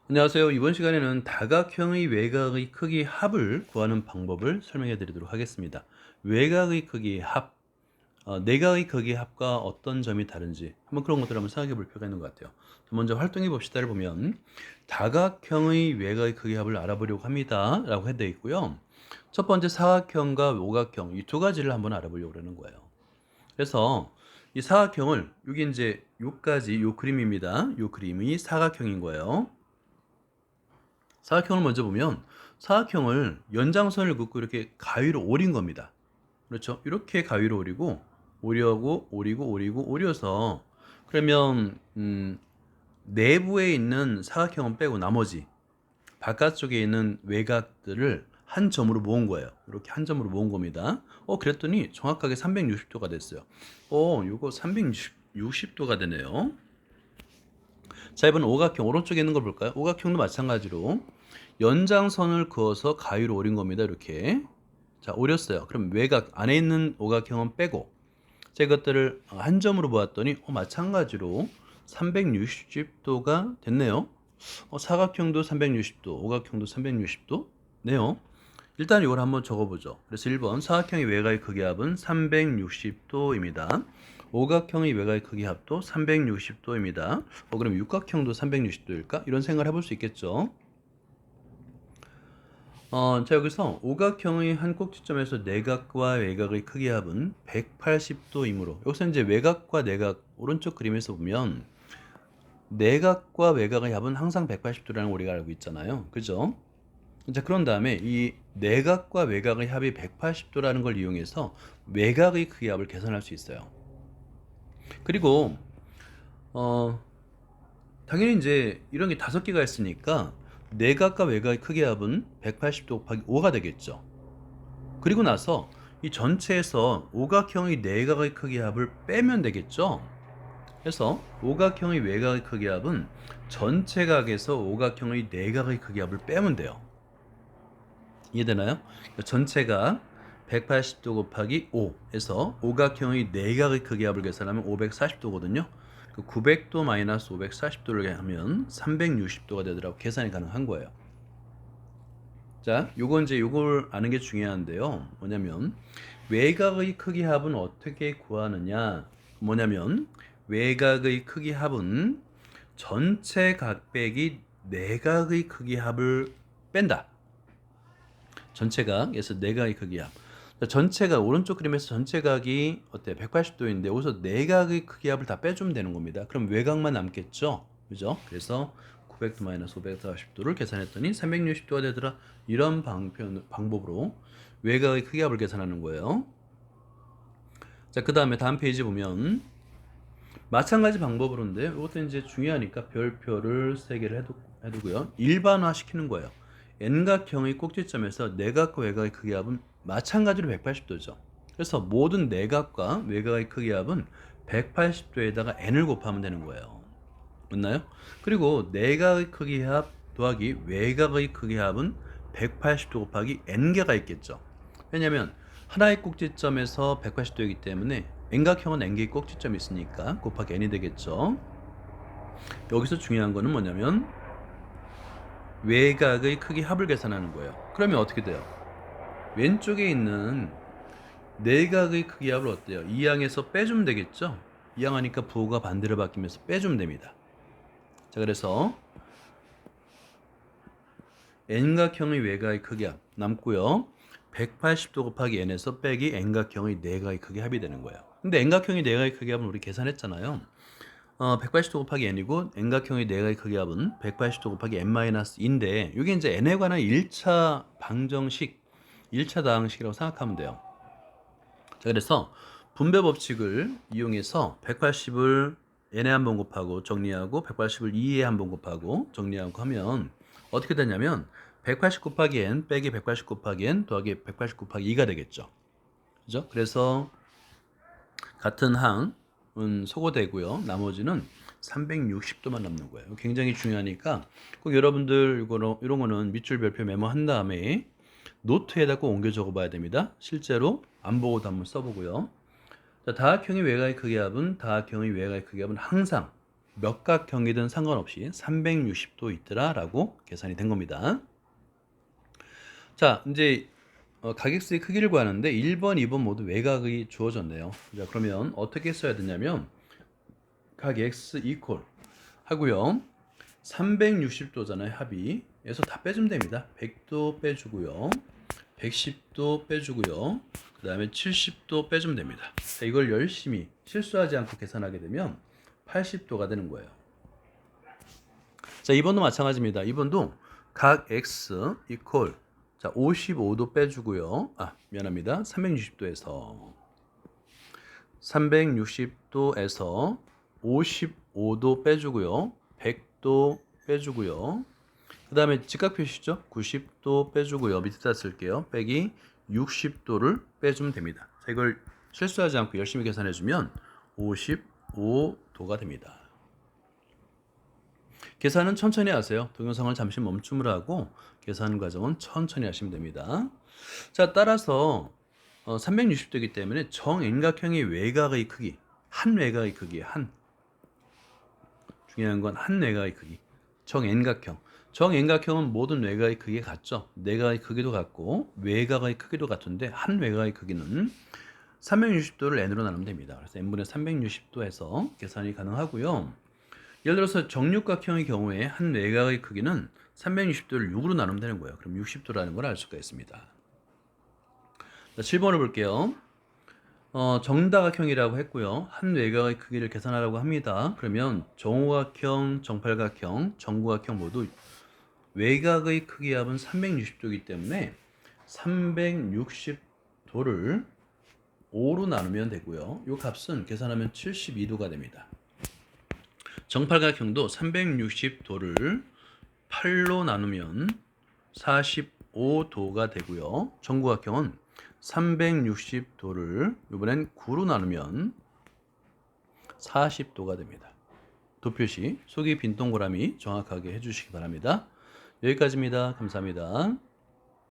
안녕하세요. 이번 시간에는 다각형의 외곽의 크기 합을 구하는 방법을 설명해 드리도록 하겠습니다. 외곽의 크기 합, 내각의 크기 합과 어떤 점이 다른지 한번 그런 것들을 한번 생각해 볼 필요가 있는 것 같아요. 먼저 활동해 봅시다를 보면 다각형의 외곽의 크기 합을 알아보려고 합니다. 라고 해되어 있고요. 첫 번째 사각형과 오각형 이 두 가지를 한번 알아보려고 하는 거예요. 그래서 이 사각형을 여기 이제 요까지 요 그림입니다. 요 그림이 사각형인 거예요. 사각형을 먼저 보면 사각형을 연장선을 긋고 이렇게 가위로 오린 겁니다. 그렇죠? 이렇게 가위로 오리고 오리고 오려서 그러면 내부에 있는 사각형은 빼고 나머지 바깥쪽에 있는 외곽들을 한 점으로 모은 거예요. 이렇게 한 점으로 모은 겁니다. 그랬더니 정확하게 360도가 됐어요. 요거 360도가 되네요. 자, 이번 오각형 오른쪽에 있는 걸 볼까요? 오각형도 마찬가지로 연장선을 그어서 가위로 오린 겁니다. 이렇게. 자, 오렸어요. 그럼 외곽 안에 있는 오각형은 빼고 자, 이것들을 한 점으로 보았더니 마찬가지로 360도가 됐네요. 사각형도 360도, 오각형도 360도 네요. 일단 이걸 한번 적어보죠. 그래서 1번 사각형의 외곽의 크기 합은 360도입니다. 오각형의 외곽의 크기 합도 360도입니다. 그럼 육각형도 360도일까? 이런 생각을 해볼 수 있겠죠. 자, 여기서 오각형의 한 꼭지점에서 내각과 외곽의 크기 합은 180도이므로 여기서 이제 외곽과 내각 오른쪽 그림에서 보면 내각과 외곽의 합은 항상 180도라는 걸 우리가 알고 있잖아요. 그죠? 자, 그런 다음에 이 내각과 외곽의 합이 180도라는 걸 이용해서 외곽의 크기 합을 계산할 수 있어요. 그리고 어, 당연히 이제 이런 게 5개가 있으니까 내각과 외곽의 크기 합은 180도 곱하기 5가 되겠죠. 그리고 나서 이 전체에서 오각형의 내각의 크기 합을 빼면 되겠죠. 그래서 오각형의 외곽의 크기 합은 전체 각에서 오각형의 내각의 크기 합을 빼면 돼요. 이해되나요? 전체가 180도 곱하기 5에서 오각형의 내각의 크기 합을 계산하면 540도거든요. 900도 마이너스 540도를 하면 360도가 되더라고 계산이 가능한 거예요. 자, 요건 이제 요걸 아는 게 중요한데요. 뭐냐면 외곽의 크기 합은 어떻게 구하느냐? 뭐냐면 외곽의 크기 합은 전체 각 빼기 내각의 크기 합을 뺀다. 전체 각에서 내각의 크기 합. 전체 각 오른쪽 그림에서 전체 각이 어때? 180도인데 여기서 내각의 크기 합을 다 빼주면 되는 겁니다. 그럼 외곽만 남겠죠? 그죠? 그래서 900도 마이너스 540도를 계산했더니 360도가 되더라. 이런 방법으로 외곽의 크기 합을 계산하는 거예요. 자, 그 다음에 다음 페이지 보면 마찬가지 방법으로인데 이것도 이제 중요하니까 별표를 3개를 해두고요. 일반화 시키는 거예요. N각형의 꼭지점에서 내각과 외곽의 크기 합은 마찬가지로 180도죠. 그래서 모든 내각과 외곽의 크기 합은 180도에다가 N을 곱하면 되는 거예요. 맞나요? 그리고 내각의 크기 합 더하기 외곽의 크기 합은 180도 곱하기 N개가 있겠죠. 왜냐하면 하나의 꼭지점에서 180도이기 때문에 N각형은 N개의 꼭지점이 있으니까 곱하기 N이 되겠죠. 여기서 중요한 거는 뭐냐면 외곽의 크기 합을 계산하는 거예요. 그러면 어떻게 돼요? 왼쪽에 있는 내각의 크기 합을 어때요? 이항에서 빼주면 되겠죠? 이항하니까 부호가 반대로 바뀌면서 빼주면 됩니다. 자, 그래서 N각형의 외곽의 크기 합 남고요. 180도 곱하기 N에서 빼기 N각형의 내각의 크기 합이 되는 거예요. 근데 N각형의 내각의 크기 합은 우리 계산했잖아요. 180도 곱하기 N이고 N각형의 내각의 크기 합은 180도 곱하기 N-2인데 이게 이제 N에 관한 1차 방정식, 1차 다항식이라고 생각하면 돼요. 자, 그래서 분배 법칙을 이용해서 180을 n에 한 번 곱하고 정리하고 180을 2에 한 번 곱하고 정리하고 하면 어떻게 되냐면 180 곱하기 n 빼기 180 곱하기 n 더하기 180 곱하기 2가 되겠죠. 그죠? 그래서 같은 항은 소거되고요. 나머지는 360도만 남는 거예요. 굉장히 중요하니까 꼭 여러분들 이런 거는 밑줄 별표 메모한 다음에 노트에다 꼭 옮겨 적어 봐야 됩니다. 실제로 안 보고도 한번 써보고요. 자, 다각형의 외곽의 크기 합은 항상 몇 각형이든 상관없이 360도 있더라라고 계산이 된 겁니다. 자, 이제 가격수의 크기를 구하는데 1번, 2번 모두 외곽이 주어졌네요. 자, 그러면 어떻게 써야 되냐면 각 x 이퀄 하고요. 360도잖아요, 합의에서 다 빼주면 됩니다. 100도 빼주고요. 110도 빼주고요. 그 다음에 70도 빼주면 됩니다. 자, 이걸 열심히 실수하지 않고 계산하게 되면 80도가 되는 거예요. 자, 2번도 마찬가지입니다. 2번도 각 x 이퀄 자, 55도 빼주고요. 미안합니다. 360도에서 55도 빼주고요. 100도 빼주고요. 그 다음에 직각 표시죠. 90도 빼주고요. 밑에다 쓸게요. 빼기 60도를 빼주면 됩니다. 자, 이걸 실수하지 않고 열심히 계산해주면 55도가 됩니다. 계산은 천천히 하세요. 동영상을 잠시 멈춤을 하고 계산 과정은 천천히 하시면 됩니다. 자, 따라서 360도이기 때문에 정円각형의 외곽의 크기, 한 외곽의 크기, 중요한 건 한 외곽의 크기, 정円각형. 정円각형은 모든 외곽의 크기가 같죠. 내각의 크기도 같고 외곽의 크기도 같은데 한 외곽의 크기는 360도를 n으로 나누면 됩니다. 그래서 n분의 360도에서 계산이 가능하고요. 예를 들어서 정육각형의 경우에 한 외곽의 크기는 360도를 6으로 나누면 되는 거예요. 그럼 60도라는 걸 알 수가 있습니다. 자, 7번을 볼게요. 정다각형이라고 했고요. 한 외곽의 크기를 계산하라고 합니다. 그러면 정오각형, 정팔각형, 정구각형 모두 외곽의 크기 합은 360도이기 때문에 360도를 5로 나누면 되고요. 이 값은 계산하면 72도가 됩니다. 정팔각형도 360도를 8로 나누면 45도가 되고요. 정구각형은 360도를 이번엔 9로 나누면 40도가 됩니다. 도표시 속이 빈 동그라미 정확하게 해주시기 바랍니다. 여기까지입니다. 감사합니다.